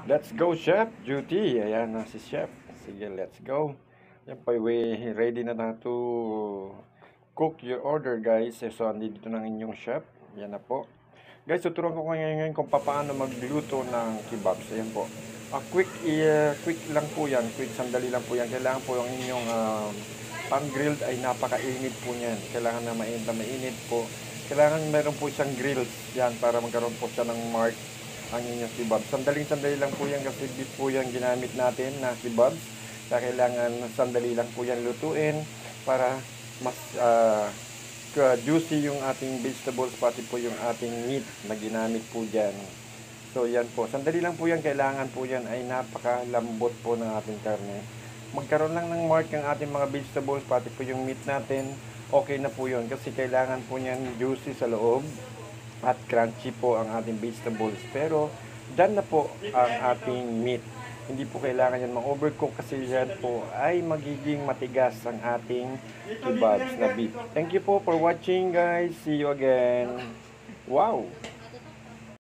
Let's go, Chef Duty. Ayan na si Chef. Sige, let's go. Yan po, we ready na to cook your order, guys. So, andito ng inyong chef. Yan na po. Guys, tuturuan ko kayo ngayon kung paano magluto ng kebabs. Ayan po. Quick lang po yan. Quick, sandali lang po yan. Kailangan po yung inyong pan-grilled ay napakainit po niyan. Kailangan na mainit po. Kailangan meron po siyang grills yan para magkaroon po siya ng mark ang inyong kebab. Sandali lang po yan kasi beef po yan ginamit natin na kebabs. Kaya kailangan sandali lang po yan lutuin para mas juicy yung ating vegetables pati po yung ating meat na ginamit po dyan. So yan po, sandali lang po yan, kailangan po yan ay napakalambot po ng ating karne. Magkaroon lang ng mark ang ating mga vegetables pati po yung meat natin, okay na po yun kasi kailangan po yan juicy sa loob at crunchy po ang ating vegetables. Pero dyan na po ang ating meat. Hindi po kailangan yan ma-overcook kasi yan po ay magiging matigas ang ating kebabs na beef. Thank you po for watching, guys. See you again. Wow!